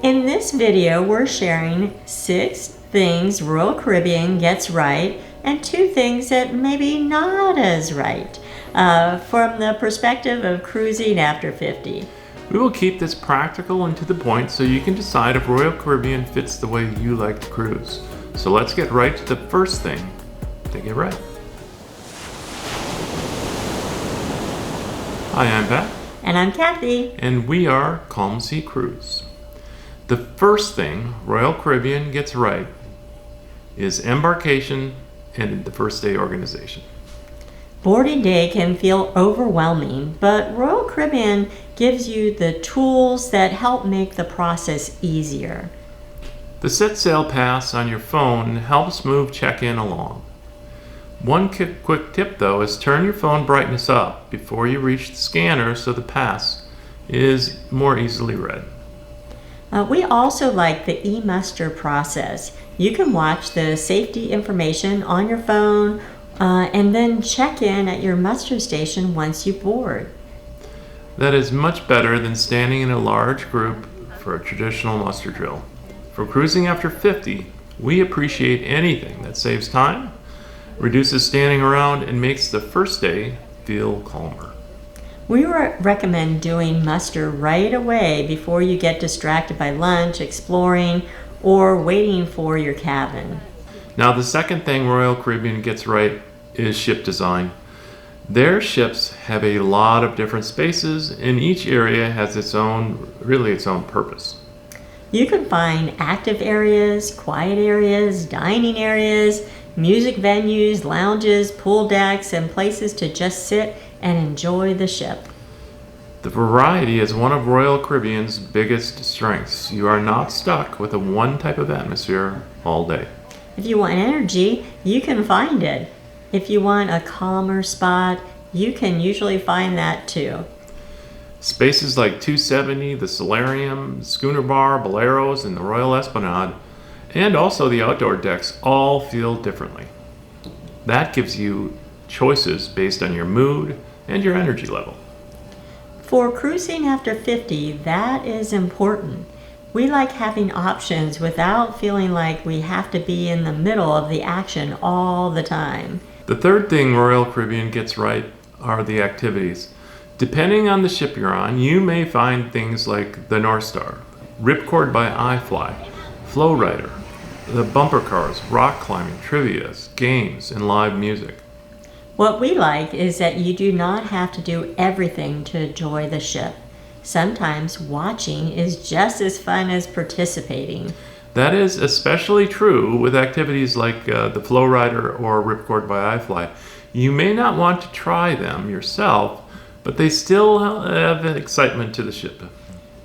In this video, we're sharing 6 things Royal Caribbean gets right and 2 things that maybe not as right from the perspective of cruising after 50. We will keep this practical and to the point so you can decide if Royal Caribbean fits the way you like to cruise. So let's get right to the first thing to get right. Hi, I'm Pat. And I'm Kathy. And we are Calm Sea Cruise. The first thing Royal Caribbean gets right is embarkation and the first day organization. Boarding day can feel overwhelming, but Royal Caribbean gives you the tools that help make the process easier. The Set Sail Pass on your phone helps move check-in along. One quick tip though is turn your phone brightness up before you reach the scanner so the pass is more easily read. We also like the e-muster process. You can watch the safety information on your phone and then check in at your muster station once you board. That is much better than standing in a large group for a traditional muster drill. For cruising after 50, we appreciate anything that saves time, reduces standing around, and makes the first day feel calmer. We recommend doing muster right away before you get distracted by lunch, exploring, or waiting for your cabin. Now, the second thing Royal Caribbean gets right is ship design. Their ships have a lot of different spaces, and each area has its own purpose. You can find active areas, quiet areas, dining areas, music venues, lounges, pool decks, and places to just sit and enjoy the ship. The variety is one of Royal Caribbean's biggest strengths. You are not stuck with a one type of atmosphere all day. If you want energy, you can find it. If you want a calmer spot, you can usually find that too. Spaces like 270, the Solarium, Schooner Bar, Boleros, and the Royal Esplanade, and also the outdoor decks all feel differently. That gives you choices based on your mood and your energy level. For cruising after 50, that is important. We like having options without feeling like we have to be in the middle of the action all the time. The third thing Royal Caribbean gets right are the activities. Depending on the ship you're on, you may find things like the North Star, Ripcord by iFly, Flow Rider, the bumper cars, rock climbing, trivias, games, and live music. What we like is that you do not have to do everything to enjoy the ship. Sometimes watching is just as fun as participating. That is especially true with activities like the Flow Rider or Ripcord by iFly. You may not want to try them yourself, but they still have excitement to the ship.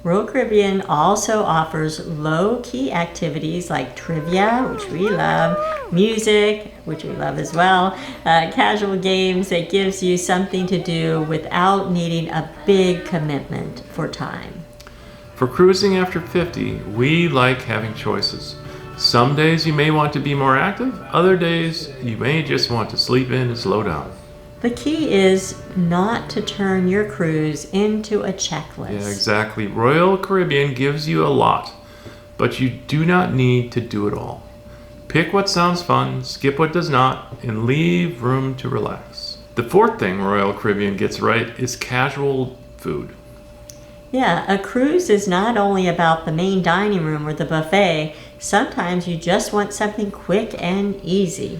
Royal Caribbean also offers low-key activities like trivia, which we love, music, which we love as well, casual games that gives you something to do without needing a big commitment for time. For cruising after 50, we like having choices. Some days you may want to be more active, other days you may just want to sleep in and slow down. The key is not to turn your cruise into a checklist. Yeah, exactly. Royal Caribbean gives you a lot, but you do not need to do it all. Pick what sounds fun, skip what does not, and leave room to relax. The fourth thing Royal Caribbean gets right is casual food. Yeah, a cruise is not only about the main dining room or the buffet. Sometimes you just want something quick and easy.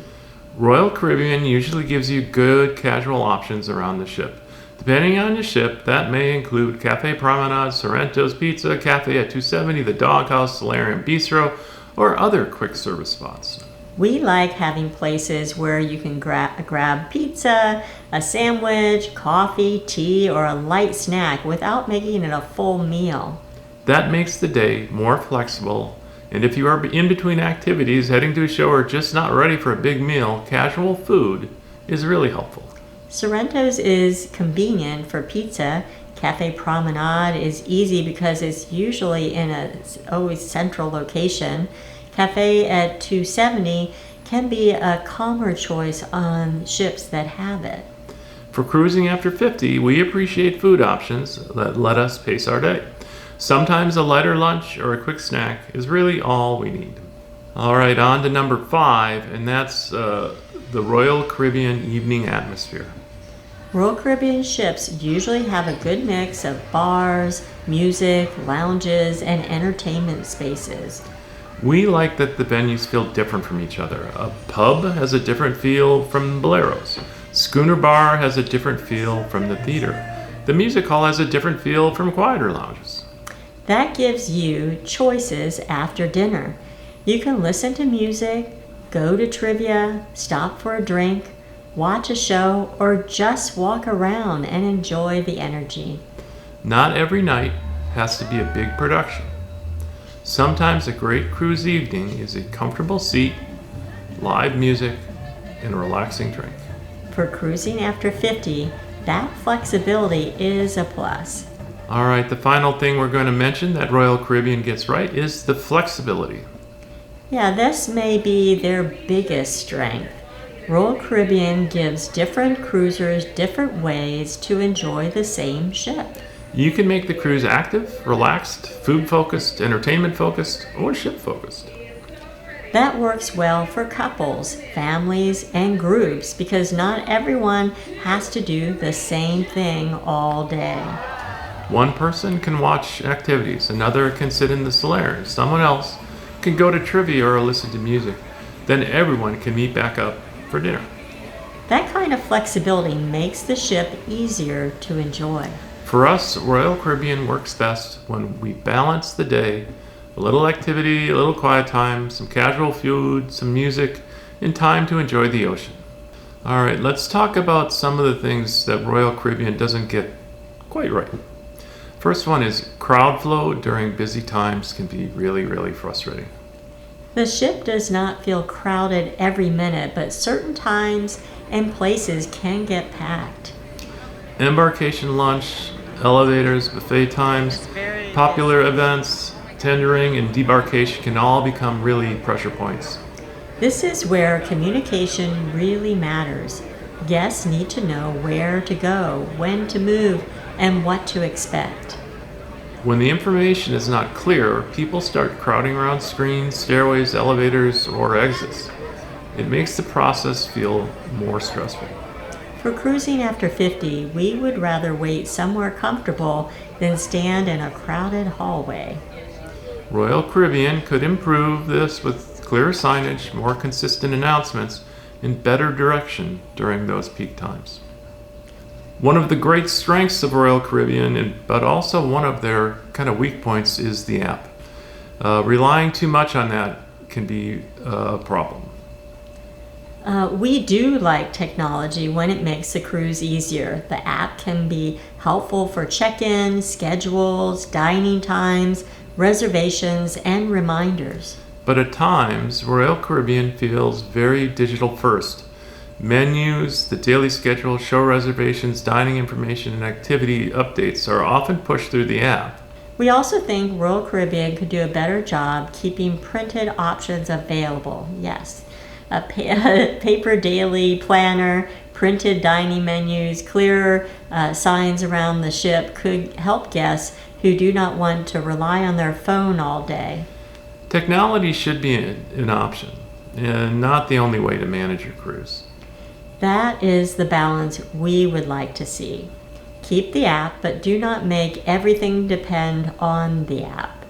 Royal Caribbean usually gives you good casual options around the ship. Depending on your ship, that may include Cafe Promenade, Sorrento's Pizza, Cafe at 270, the Doghouse, Solarium Bistro, or other quick service spots. We like having places where you can grab pizza, a sandwich, coffee, tea, or a light snack without making it a full meal. That makes the day more flexible, and if you are in between activities, heading to a show, or just not ready for a big meal, casual food is really helpful. Sorrento's is convenient for pizza. Cafe Promenade is easy because it's usually in a always central location. Cafe at 270 can be a calmer choice on ships that have it. For cruising after 50, we appreciate food options that let us pace our day. Sometimes a lighter lunch or a quick snack is really all we need. All right, on to number 5, and that's the Royal Caribbean evening atmosphere. Royal Caribbean ships usually have a good mix of bars, music, lounges, and entertainment spaces. We like that the venues feel different from each other. A pub has a different feel from Boleros. Schooner Bar has a different feel from the theater. The music hall has a different feel from quieter lounges. That gives you choices after dinner. You can listen to music, go to trivia, stop for a drink, watch a show, or just walk around and enjoy the energy. Not every night has to be a big production. Sometimes a great cruise evening is a comfortable seat, live music, and a relaxing drink. For cruising after 50, that flexibility is a plus. All right, the final thing we're going to mention that Royal Caribbean gets right is the flexibility. Yeah, this may be their biggest strength. Royal Caribbean gives different cruisers different ways to enjoy the same ship. You can make the cruise active, relaxed, food-focused, entertainment-focused, or ship-focused. That works well for couples, families, and groups because not everyone has to do the same thing all day. One person can watch activities, another can sit in the saloon, someone else can go to trivia or listen to music. Then everyone can meet back up for dinner. That kind of flexibility makes the ship easier to enjoy. For us, Royal Caribbean works best when we balance the day, a little activity, a little quiet time, some casual food, some music, and time to enjoy the ocean. All right, let's talk about some of the things that Royal Caribbean doesn't get quite right. First one is crowd flow during busy times can be really, really frustrating. The ship does not feel crowded every minute, but certain times and places can get packed. Embarkation lunch, elevators, buffet times, popular events, tendering, and debarkation can all become really pressure points. This is where communication really matters. Guests need to know where to go, when to move, and what to expect. When the information is not clear, people start crowding around screens, stairways, elevators, or exits. It makes the process feel more stressful. For cruising after 50, we would rather wait somewhere comfortable than stand in a crowded hallway. Royal Caribbean could improve this with clearer signage, more consistent announcements, and better direction during those peak times. One of the great strengths of Royal Caribbean, but also one of their kind of weak points, is the app. Relying too much on that can be a problem. We do like technology when it makes the cruise easier. The app can be helpful for check-ins, schedules, dining times, reservations, and reminders. But at times, Royal Caribbean feels very digital first. Menus, the daily schedule, show reservations, dining information, and activity updates are often pushed through the app. We also think Royal Caribbean could do a better job keeping printed options available. Yes, a paper daily planner, printed dining menus, clearer signs around the ship could help guests who do not want to rely on their phone all day. Technology should be an option, and not the only way to manage your cruise. That is the balance we would like to see. Keep the app, but do not make everything depend on the app.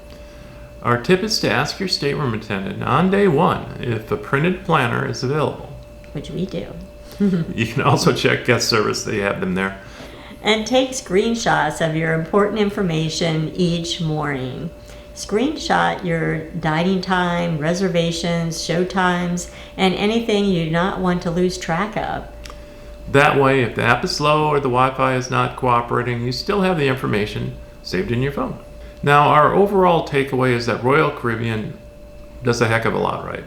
Our tip is to ask your stateroom attendant on day one if a printed planner is available. Which we do. You can also check guest service, they have them there. And take screenshots of your important information each morning. Screenshot your dining time, reservations, show times, and anything you do not want to lose track of. That way, if the app is slow or the Wi-Fi is not cooperating, you still have the information saved in your phone. Now, our overall takeaway is that Royal Caribbean does a heck of a lot right.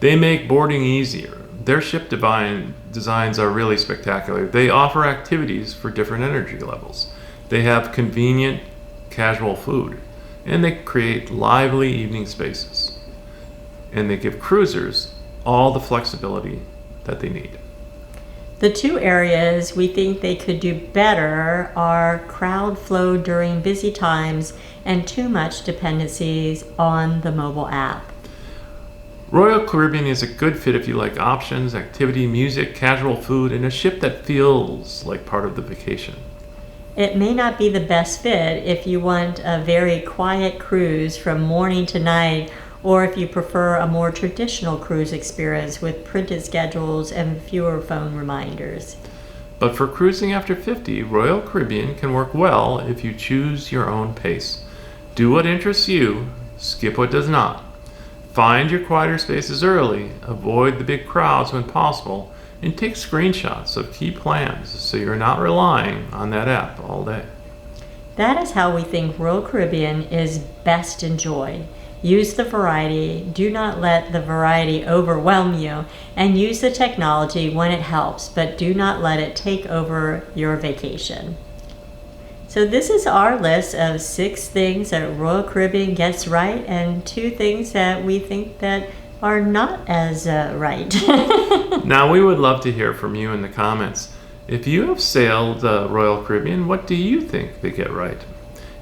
They make boarding easier. Their ship designs are really spectacular. They offer activities for different energy levels. They have convenient, casual food. And they create lively evening spaces. And they give cruisers all the flexibility that they need. The two areas we think they could do better are crowd flow during busy times and too much dependencies on the mobile app. Royal Caribbean is a good fit if you like options, activity, music, casual food, and a ship that feels like part of the vacation. It may not be the best fit if you want a very quiet cruise from morning to night, or if you prefer a more traditional cruise experience with printed schedules and fewer phone reminders. But for cruising after 50, Royal Caribbean can work well if you choose your own pace. Do what interests you, skip what does not. Find your quieter spaces early, avoid the big crowds when possible, and take screenshots of key plans so you're not relying on that app all day. That is how we think Royal Caribbean is best enjoyed. Use the variety, do not let the variety overwhelm you, and use the technology when it helps, but do not let it take over your vacation. So this is our list of 6 things that Royal Caribbean gets right and 2 things that we think that are not as right. Now, we would love to hear from you in the comments. If you have sailed Royal Caribbean, what do you think they get right?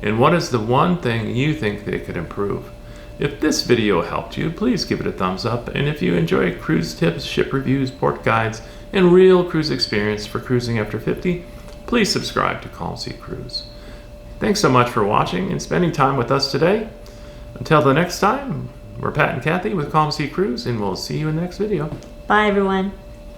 And what is the one thing you think they could improve? If this video helped you, please give it a thumbs up. And if you enjoy cruise tips, ship reviews, port guides, and real cruise experience for cruising after 50, please subscribe to Calm Sea Cruise. Thanks so much for watching and spending time with us today. Until the next time, we're Pat and Kathy with Calm Sea Cruise, and we'll see you in the next video. Bye, everyone.